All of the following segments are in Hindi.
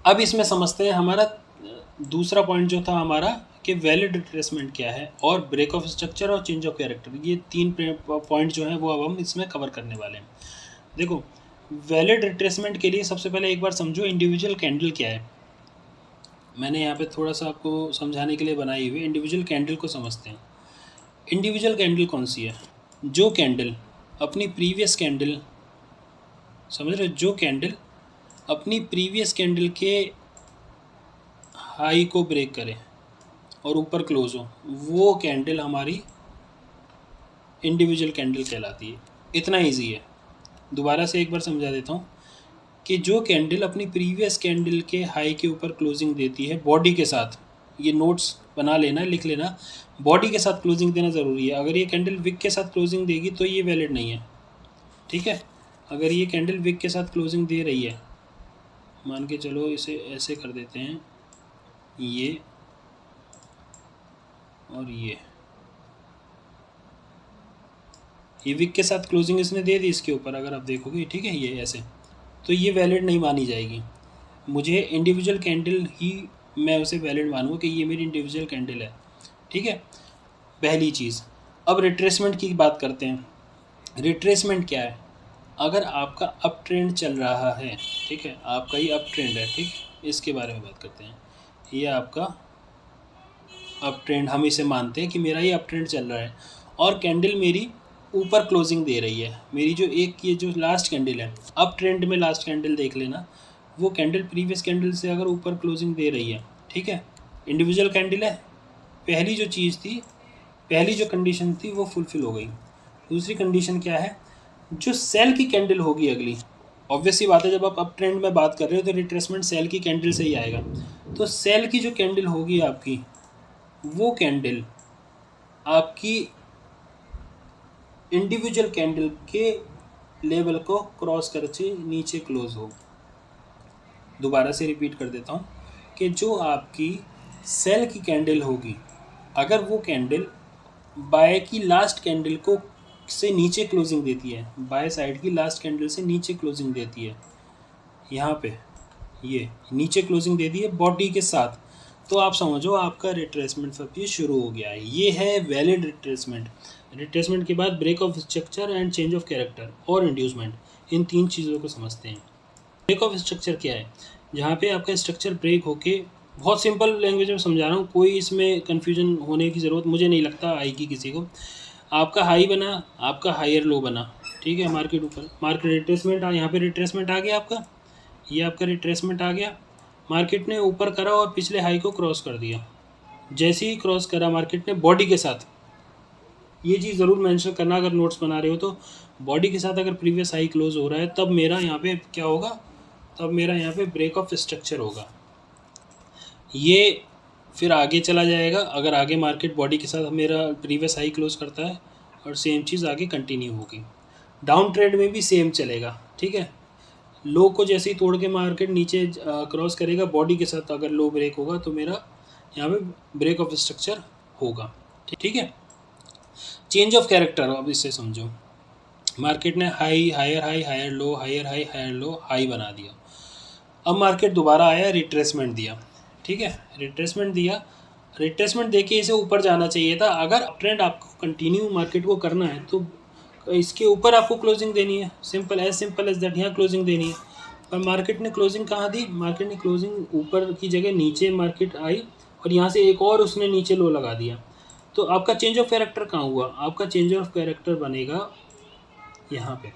अब इसमें समझते हैं हमारा दूसरा पॉइंट जो था हमारा कि वैलिड रिट्रेसमेंट क्या है और ब्रेक ऑफ स्ट्रक्चर और चेंज ऑफ कैरेक्टर, ये तीन पॉइंट जो हैं वो अब हम इसमें कवर करने वाले हैं। देखो, वैलिड रिट्रेसमेंट के लिए सबसे पहले एक बार समझो इंडिविजुअल कैंडल क्या है। मैंने यहाँ पे थोड़ा सा आपको समझाने के लिए बनाई हुई इंडिविजुअल कैंडल को समझते हैं। इंडिविजुअल कैंडल कौन सी है? जो कैंडल अपनी प्रीवियस कैंडल, समझ रहे हो, जो कैंडल अपनी प्रीवियस कैंडल के हाई को ब्रेक करे और ऊपर क्लोज हो, वो कैंडल हमारी इंडिविजुअल कैंडल कहलाती है। इतना इजी है। दोबारा से एक बार समझा देता हूँ कि जो कैंडल अपनी प्रीवियस कैंडल के हाई के ऊपर क्लोजिंग देती है बॉडी के साथ, ये नोट्स बना लेना, लिख लेना, बॉडी के साथ क्लोजिंग देना ज़रूरी है। अगर ये कैंडल विक के साथ क्लोजिंग देगी तो ये वैलिड नहीं है, ठीक है। अगर ये कैंडल विक के साथ क्लोजिंग दे रही है, मान के चलो इसे ऐसे कर देते हैं, ये और ये विक के साथ क्लोजिंग इसने दे दी इसके ऊपर, अगर आप देखोगे, ठीक है, ये ऐसे, तो ये वैलिड नहीं मानी जाएगी। मुझे इंडिविजुअल कैंडल ही मैं उसे वैलिड मानूँ कि ये मेरी इंडिविजुअल कैंडल है, ठीक है, पहली चीज़। अब रिट्रेसमेंट की बात करते हैं। रिट्रेसमेंट क्या है? अगर आपका अप ट्रेंड चल रहा है, ठीक है, आपका ये अप ट्रेंड है, ठीक, इसके बारे में बात करते हैं। ये आपका अप ट्रेंड, हम इसे मानते हैं कि मेरा ये अप ट्रेंड चल रहा है और कैंडल मेरी ऊपर क्लोजिंग दे रही है। मेरी जो ये जो लास्ट कैंडल है, अप ट्रेंड में लास्ट कैंडल देख लेना, वो कैंडल प्रीवियस कैंडल से अगर ऊपर क्लोजिंग दे रही है, ठीक है, इंडिविजुअल कैंडल है, पहली जो चीज़ थी, पहली जो कंडीशन थी वो फुलफिल हो गई। दूसरी कंडीशन क्या है? जो सेल की कैंडल होगी अगली, ऑब्वियस सी बात है, जब आप अप ट्रेंड में बात कर रहे हो तो रिट्रेसमेंट सेल की कैंडल से ही आएगा। तो सेल की जो कैंडल होगी आपकी, वो कैंडल आपकी इंडिविजुअल कैंडल के लेवल को क्रॉस करके नीचे क्लोज हो। दोबारा से रिपीट कर देता हूँ कि जो आपकी सेल की कैंडल होगी, अगर वो कैंडल बाय की लास्ट कैंडल को से नीचे क्लोजिंग देती है, बाय साइड की लास्ट कैंडल से नीचे क्लोजिंग देती है, यहाँ पे ये नीचे क्लोजिंग दे दी है बॉडी के साथ, तो आप समझो आपका रिट्रेसमेंट फिर ये शुरू हो गया है। ये है वैलिड रिट्रेसमेंट। रिट्रेसमेंट के बाद break of structure and change of character और इंड्यूसमेंट, इन तीन चीज़ों को समझते हैं। ब्रेक ऑफ स्ट्रक्चर क्या है? जहाँ पे आपका स्ट्रक्चर ब्रेक होके, बहुत सिंपल लैंग्वेज में समझा रहा हूँ, कोई इसमें कन्फ्यूजन होने की ज़रूरत मुझे नहीं लगता आएगी किसी को। आपका हाई बना, आपका हायर लो बना, ठीक है, मार्केट ऊपर, मार्केट रिट्रेसमेंट यहाँ पे रिट्रेसमेंट आ गया आपका, ये आपका रिट्रेसमेंट आ गया, मार्केट ने ऊपर करा और पिछले हाई को क्रॉस कर दिया। जैसे ही क्रॉस करा मार्केट ने बॉडी के साथ, ये चीज़ ज़रूर मेंशन करना अगर नोट्स बना रहे हो तो, बॉडी के साथ अगर प्रीवियस हाई क्लोज हो रहा है तब मेरा यहाँ पे क्या होगा, तब मेरा यहाँ पे ब्रेक ऑफ स्ट्रक्चर होगा। ये फिर आगे चला जाएगा, अगर आगे मार्केट बॉडी के साथ मेरा प्रीवियस हाई क्लोज करता है और सेम चीज़ आगे कंटिन्यू होगी। डाउन ट्रेंड में भी सेम चलेगा, ठीक है, लो को जैसे ही तोड़ के मार्केट नीचे क्रॉस करेगा बॉडी के साथ, अगर लो ब्रेक होगा तो मेरा यहाँ पे ब्रेक ऑफ स्ट्रक्चर होगा, ठीक है। चेंज ऑफ कैरेक्टर, अब इससे समझो, मार्केट ने high higher high higher low higher high higher low high बना दिया, अब मार्केट दोबारा आया, रिट्रेसमेंट दिया, ठीक है, रिट्रेसमेंट दिया, रिट्रेसमेंट देके इसे ऊपर जाना चाहिए था। अगर ट्रेंड आपको कंटिन्यू मार्केट को करना है तो इसके ऊपर आपको क्लोजिंग देनी है, सिंपल एज दैट, यहाँ क्लोजिंग देनी है। पर मार्केट ने क्लोजिंग कहाँ दी? मार्केट ने क्लोजिंग ऊपर की जगह नीचे मार्केट आई और यहाँ से एक और उसने नीचे लो लगा दिया। तो आपका चेंज ऑफ कैरेक्टर कहाँ हुआ? आपका चेंज ऑफ कैरेक्टर बनेगा यहाँ पे,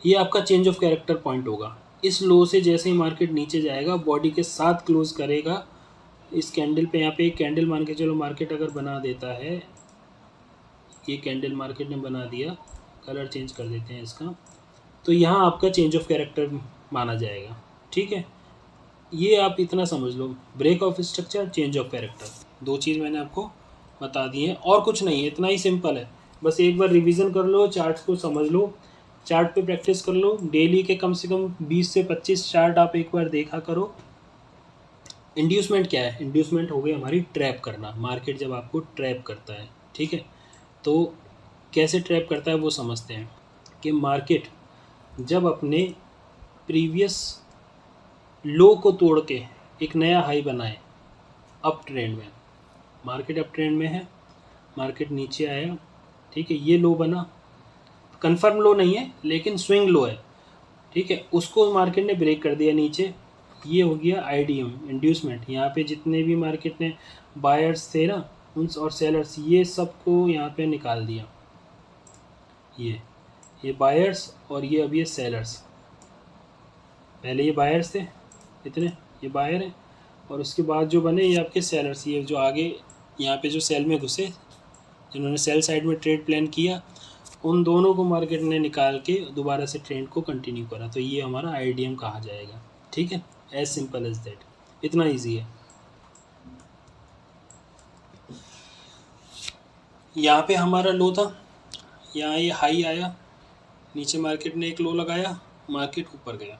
ये आपका चेंज ऑफ कैरेक्टर पॉइंट होगा। इस लो से जैसे ही मार्केट नीचे जाएगा बॉडी के साथ क्लोज करेगा इस कैंडल पे, यहाँ पे एक कैंडल मान के चलो मार्केट अगर बना देता है, ये कैंडल मार्केट ने बना दिया, कलर चेंज कर देते हैं इसका, तो यहाँ आपका चेंज ऑफ कैरेक्टर माना जाएगा, ठीक है। ये आप इतना समझ लो, break of structure, change of character, दो चीज़ मैंने आपको बता दी है और कुछ नहीं है, इतना ही सिंपल है। बस एक बार रिवीजन कर लो, चार्ट्स को समझ लो, चार्ट पे प्रैक्टिस कर लो, डेली के कम से कम 20 से 25 चार्ट आप एक बार देखा करो। इंड्यूसमेंट क्या है? इंड्यूसमेंट हो गई हमारी ट्रैप करना, मार्केट जब आपको ट्रैप करता है, ठीक है। तो कैसे ट्रैप करता है वो समझते हैं कि मार्केट जब अपने प्रीवियस लो को तोड़ के एक नया हाई बनाए अप ट्रेंड में, मार्केट अप ट्रेंड में है, मार्केट नीचे आया, ठीक है, ये लो बना, कंफर्म लो नहीं है लेकिन स्विंग लो है, ठीक है, उसको मार्केट ने ब्रेक कर दिया नीचे, ये हो गया आईडीएम इंड्यूसमेंट। यहाँ पे जितने भी मार्केट ने बायर्स थे ना उन और सेलर्स, ये सबको यहाँ पे निकाल दिया, ये बायर्स और ये अब ये सेलर्स, पहले ये बायर्स थे इतने, ये बायर हैं, और उसके बाद जो बने ये आपके सेलर्स, ये जो आगे यहाँ पे जो सेल में घुसे, जिन्होंने सेल साइड में ट्रेड प्लान किया, उन दोनों को मार्केट ने निकाल के दोबारा से ट्रेंड को कंटिन्यू करा, तो ये हमारा आईडीएम कहा जाएगा, ठीक है, एज सिंपल एज दैट, इतना ईजी है। यहाँ पे हमारा लो था, यहाँ ये हाई आया, नीचे मार्केट ने एक लो लगाया, मार्केट ऊपर गया,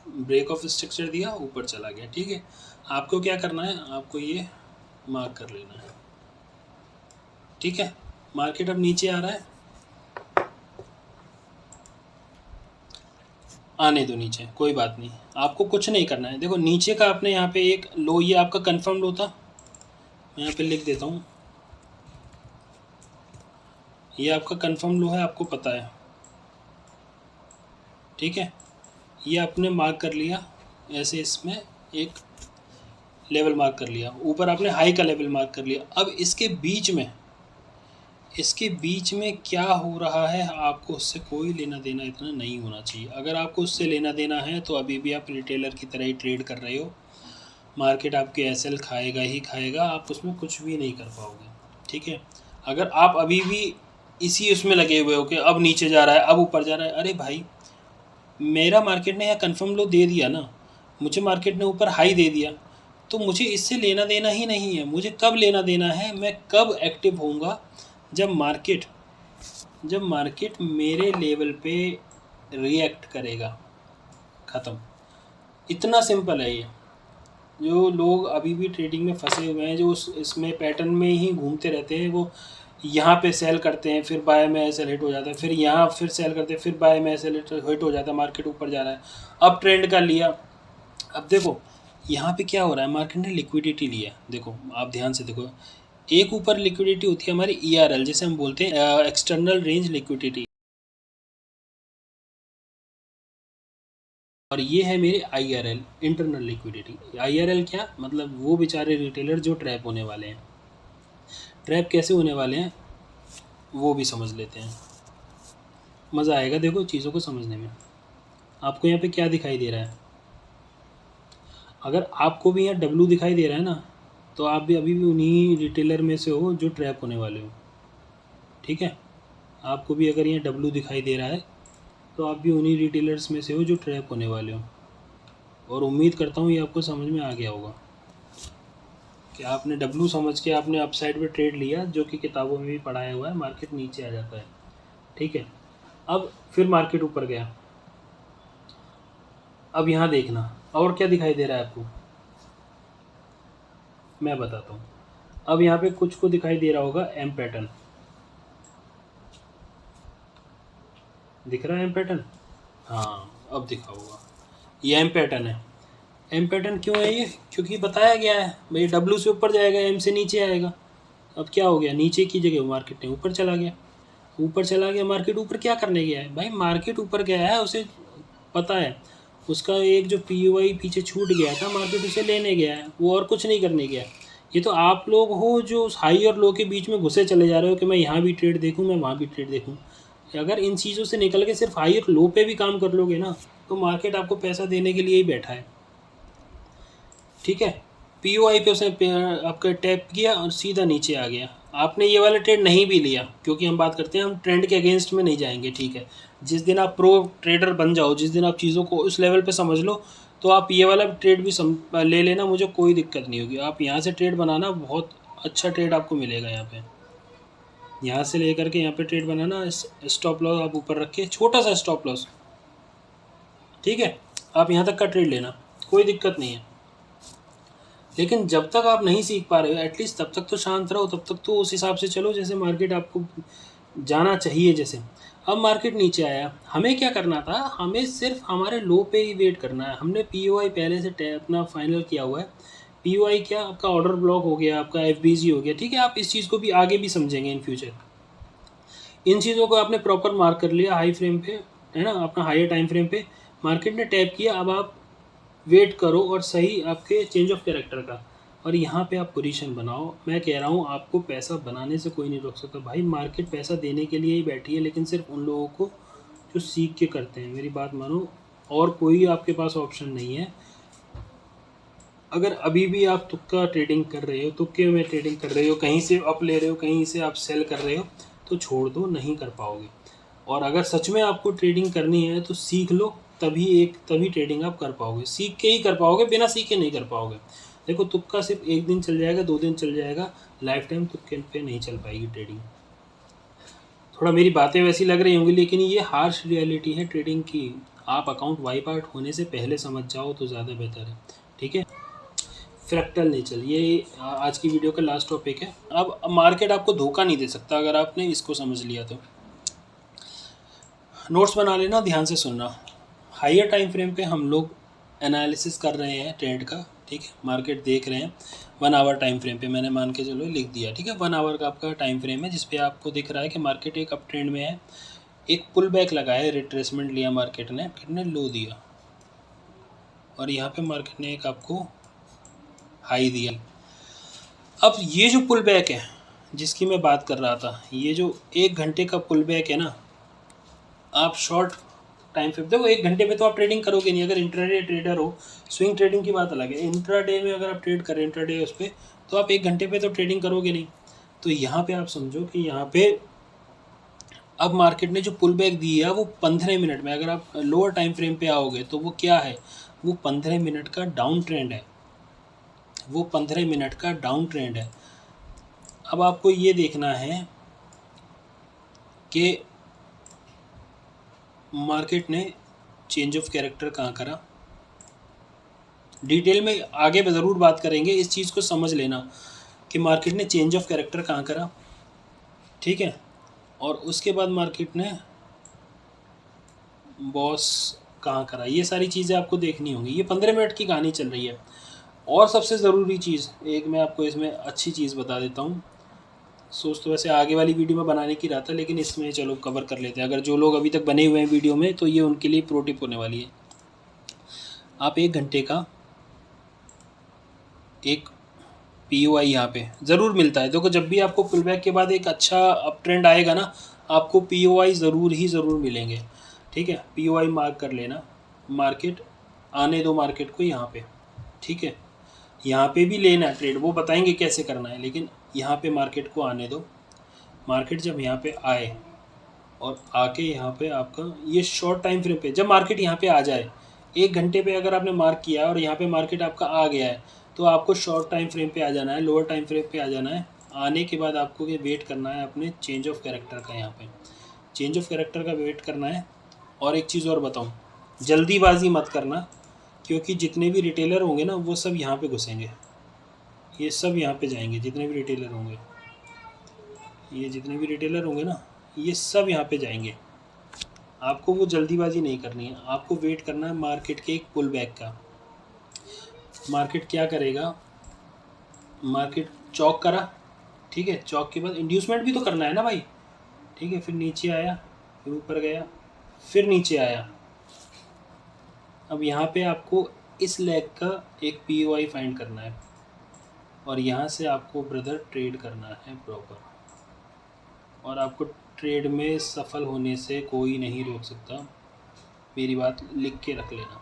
ब्रेक ऑफ स्ट्रक्चर दिया, ऊपर चला गया, ठीक है। आपको क्या करना है, आपको ये मार्क कर लेना है, ठीक है। मार्केट अब नीचे आ रहा है, आने दो नीचे, कोई बात नहीं, आपको कुछ नहीं करना है। देखो नीचे का आपने यहाँ पे एक लो, ये आपका कंफर्म लो था, मैं यहाँ पे लिख देता हूँ, ये आपका कंफर्म लो है, आपको पता है, ठीक है। ये आपने मार्क कर लिया ऐसे, इसमें एक लेवल मार्क कर लिया, ऊपर आपने हाई का लेवल मार्क कर लिया। अब इसके बीच में क्या हो रहा है आपको उससे कोई लेना देना इतना नहीं होना चाहिए। अगर आपको उससे लेना देना है तो अभी भी आप रिटेलर की तरह ही ट्रेड कर रहे हो, मार्केट आपके एसएल खाएगा ही खाएगा, आप उसमें कुछ भी नहीं कर पाओगे, ठीक है। अगर आप अभी भी इसी उसमें लगे हुए हो कि अब नीचे जा रहा है, अब ऊपर जा रहा है, अरे भाई मेरा मार्केट ने यहाँ कन्फर्म लो दे दिया ना, मुझे मार्केट ने ऊपर हाई दे दिया, तो मुझे इससे लेना देना ही नहीं है। मुझे कब लेना देना है, मैं कब एक्टिव होऊंगा, जब मार्केट मेरे लेवल पे रिएक्ट करेगा, ख़त्म, इतना सिंपल है ये। जो लोग अभी भी ट्रेडिंग में फंसे हुए हैं, जो इसमें पैटर्न में ही घूमते रहते हैं, वो यहाँ पे सेल करते हैं, फिर बाय में ऐसे हिट हो जाता है, फिर यहाँ फिर सेल करते हैं, फिर बाय में ऐसे हिट हो जाता है, मार्केट ऊपर जा रहा है, अब ट्रेंड का लिया। अब देखो यहाँ पे क्या हो रहा है, मार्केट ने लिक्विडिटी लिया, देखो आप ध्यान से देखो, एक ऊपर लिक्विडिटी होती है हमारी ERL, जिसे हम बोलते हैं एक्सटर्नल रेंज लिक्विडिटी, और ये है मेरी IRL इंटरनल लिक्विडिटी। IRL क्या मतलब, वो बेचारे रिटेलर जो ट्रैप होने वाले हैं। ट्रैप कैसे होने वाले हैं वो भी समझ लेते हैं, मज़ा आएगा देखो चीज़ों को समझने में। आपको यहाँ पे क्या दिखाई दे रहा है, अगर आपको भी यहाँ W दिखाई दे रहा है ना, तो आप भी अभी भी उन्हीं रिटेलर में से हो जो ट्रैप होने वाले हो, ठीक है। आपको भी अगर यहाँ W दिखाई दे रहा है तो आप भी उन्हीं रिटेलर्स में से हो जो ट्रैप होने वाले हो, और उम्मीद करता हूँ ये आपको समझ में आ गया होगा कि आपने W समझ के आपने अपसाइड पे ट्रेड लिया, जो कि किताबों में भी पढ़ाया हुआ है, मार्केट नीचे आ जाता है, ठीक है। अब फिर मार्केट ऊपर गया, अब यहाँ देखना और क्या दिखाई दे रहा है आपको, मैं बताता हूँ। अब यहाँ पे कुछ को दिखाई दे रहा होगा एम पैटर्न, दिख रहा है एम पैटर्न, हाँ अब दिखा होगा, ये एम पैटर्न है। एम पैटर्न क्यों है ये, क्योंकि बताया गया है भाई W से ऊपर जाएगा, M से नीचे आएगा। अब क्या हो गया, नीचे की जगह मार्केट ने ऊपर चला गया, मार्केट ऊपर क्या करने गया है भाई, मार्केट ऊपर गया है, उसे पता है उसका एक जो POI पीछे छूट गया था, मार्केट उसे लेने गया है, वो और कुछ नहीं करने गया है। ये तो आप लोग हो जो हाई और लो के बीच में घुसे चले जा रहे हो कि मैं यहाँ भी ट्रेड देखूँ, मैं वहाँ भी ट्रेड देखूँ। अगर इन चीज़ों से निकल के सिर्फ हाई और लो पे भी काम कर लोगे ना, तो मार्केट आपको पैसा देने के लिए ही बैठा है, ठीक है। POI पे उसने आपका टैप किया और सीधा नीचे आ गया। आपने ये वाला ट्रेड नहीं भी लिया, क्योंकि हम बात करते हैं हम ट्रेंड के अगेंस्ट में नहीं जाएंगे, ठीक है। जिस दिन आप प्रो ट्रेडर बन जाओ, जिस दिन आप चीज़ों को उस लेवल पे समझ लो, तो आप ये वाला ट्रेड भी ले लेना, मुझे कोई दिक्कत नहीं होगी। आप यहाँ से ट्रेड बनाना, बहुत अच्छा ट्रेड आपको मिलेगा यहाँ पे, यहाँ से लेकर के यहाँ पे ट्रेड बनाना। स्टॉप लॉस आप ऊपर रख के, छोटा सा स्टॉप लॉस, ठीक है, आप यहाँ तक का ट्रेड लेना, कोई दिक्कत नहीं है। लेकिन जब तक आप नहीं सीख पा रहे हो, एटलीस्ट तब तक तो शांत रहो, तब तक तो उस हिसाब से चलो जैसे मार्केट आपको जाना चाहिए। जैसे अब मार्केट नीचे आया, हमें क्या करना था, हमें सिर्फ हमारे लो पे ही वेट करना है। हमने पीओआई पहले से अपना फाइनल किया हुआ है। पीओआई क्या, आपका ऑर्डर ब्लॉक हो गया, आपका एफबीजी हो गया, ठीक है। आप इस चीज़ को भी आगे भी समझेंगे इन फ्यूचर। इन चीज़ों को आपने प्रॉपर मार्क कर लिया हाई फ्रेम पे, है ना, अपना हायर टाइम फ्रेम पे मार्केट ने टैप किया। अब आप वेट करो और सही आपके चेंज ऑफ कैरेक्टर का, और यहाँ पे आप पोजीशन बनाओ। मैं कह रहा हूँ आपको पैसा बनाने से कोई नहीं रोक सकता भाई। मार्केट पैसा देने के लिए ही बैठी है, लेकिन सिर्फ उन लोगों को जो सीख के करते हैं, मेरी बात मानो, और कोई आपके पास ऑप्शन नहीं है। अगर अभी भी आप तुक्का ट्रेडिंग कर रहे हो, तुक्के में ट्रेडिंग कर रहे हो, कहीं से अप ले रहे हो, कहीं से आप सेल कर रहे हो, तो छोड़ दो, नहीं कर पाओगे। और अगर सच में आपको ट्रेडिंग करनी है तो सीख लो, तभी ट्रेडिंग आप कर पाओगे। सीख के ही कर पाओगे, बिना सीखे नहीं कर पाओगे। देखो तुक्का सिर्फ एक दिन चल जाएगा, 2 दिन चल जाएगा, लाइफ टाइम तुक्के पे नहीं चल पाएगी ट्रेडिंग। थोड़ा मेरी बातें वैसी लग रही होंगी, लेकिन ये हार्श रियलिटी है ट्रेडिंग की। आप अकाउंट वाइप आउट होने से पहले समझ जाओ तो ज़्यादा बेहतर है, ठीक है। फ्रैक्टल नेचर, ये आज की वीडियो का लास्ट टॉपिक है। अब मार्केट आपको धोखा नहीं दे सकता अगर आपने इसको समझ लिया तो। नोट्स बना लेना, ध्यान से सुनना। हायर टाइम फ्रेम पे हम लोग एनालिसिस कर रहे हैं ट्रेंड का, ठीक है। मार्केट देख रहे हैं 1 आवर टाइम फ्रेम पे, मैंने मान के चलो लिख दिया, ठीक है। 1 आवर का आपका टाइम फ्रेम है जिसपे आपको दिख रहा है कि मार्केट एक अप ट्रेंड में है। एक पुल बैक लगा है, रिट्रेसमेंट लिया मार्केट ने, कितने लो दिया, और यहाँ पे मार्केट ने एक आपको हाई दिया। अब ये जो पुल बैक है जिसकी मैं बात कर रहा था, ये जो 1 घंटे का पुल बैक है ना, आप शॉर्ट टाइम फ्रेम, देखो 1 घंटे में तो आप ट्रेडिंग करोगे नहीं। अगर इंट्राडे ट्रेडर हो, स्विंग ट्रेडिंग की बात अलग है। इंट्राडे में अगर आप ट्रेड करें, इंट्राडे उस पर, तो आप 1 घंटे पे तो ट्रेडिंग करोगे नहीं। तो यहाँ पे आप समझो कि यहाँ पे अब मार्केट ने जो पुल बैक दी है वो 15 मिनट में, अगर आप लोअर टाइम फ्रेम पे आओगे तो वो क्या है, वो 15 मिनट का डाउन ट्रेंड है। वो 15 मिनट का डाउन ट्रेंड है। अब आपको ये देखना है कि मार्केट ने चेंज ऑफ कैरेक्टर कहाँ करा। डिटेल में आगे ज़रूर बात करेंगे, इस चीज़ को समझ लेना कि मार्केट ने चेंज ऑफ कैरेक्टर कहाँ करा, ठीक है। और उसके बाद मार्केट ने बॉस कहाँ करा, ये सारी चीज़ें आपको देखनी होंगी। ये 15 मिनट की कहानी चल रही है। और सबसे ज़रूरी चीज़ एक मैं आपको इसमें अच्छी चीज़ बता देता हूँ। सोच तो वैसे आगे वाली वीडियो में बनाने की रहा था, लेकिन इसमें चलो कवर कर लेते हैं। अगर जो लोग अभी तक बने हुए हैं वीडियो में, तो ये उनके लिए प्रो टिप होने वाली है। आप 1 घंटे का एक पीओआई यहाँ पे ज़रूर मिलता है। देखो जब भी आपको पुल बैक के बाद एक अच्छा अप ट्रेंड आएगा ना, आपको पीओआई ज़रूर मिलेंगे, ठीक है। पीओआई मार्क कर लेना। मार्केट आने दो मार्केट को यहाँ पे, ठीक है। यहाँ पे भी लेना है ट्रेड, वो बताएंगे कैसे करना है, लेकिन यहाँ पे मार्केट को आने दो। मार्केट जब यहाँ पे आए और आके यहाँ पे आपका ये शॉर्ट टाइम फ्रेम पे, जब मार्केट यहाँ पे आ जाए 1 घंटे पे अगर आपने मार्क किया और यहाँ पे मार्केट आपका आ गया है, तो आपको शॉर्ट टाइम फ्रेम पे आ जाना है, लोअर टाइम फ्रेम पे आ जाना है। आने के बाद आपको ये वेट करना है अपने चेंज ऑफ कैरेक्टर का, यहाँ पे चेंज ऑफ कैरेक्टर का वेट करना है। और एक चीज़ और बताऊँ, जल्दीबाजी मत करना, क्योंकि जितने भी रिटेलर होंगे ना वो सब यहाँ पे घुसेंगे। ये सब यहाँ पे जाएंगे, जितने भी रिटेलर होंगे, ये जितने भी रिटेलर होंगे ना, ये सब यहाँ पे जाएंगे। आपको वो जल्दीबाजी नहीं करनी है, आपको वेट करना है मार्केट के एक पुल बैक का। मार्केट क्या करेगा, मार्केट चौक करा, ठीक है। चौक के बाद इंड्यूसमेंट भी तो करना है ना भाई, ठीक है। फिर नीचे आया, फिर ऊपर गया, फिर नीचे आया। अब यहाँ पे आपको इस लेग का एक पीओआई फाइंड करना है, और यहाँ से आपको ब्रदर ट्रेड करना है प्रॉपर, और आपको ट्रेड में सफल होने से कोई नहीं रोक सकता। मेरी बात लिख के रख लेना।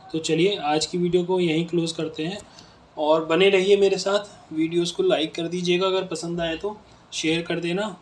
तो चलिए आज की वीडियो को यहीं क्लोज करते हैं, और बने रहिए मेरे साथ। वीडियोस को लाइक कर दीजिएगा, अगर पसंद आए तो शेयर कर देना।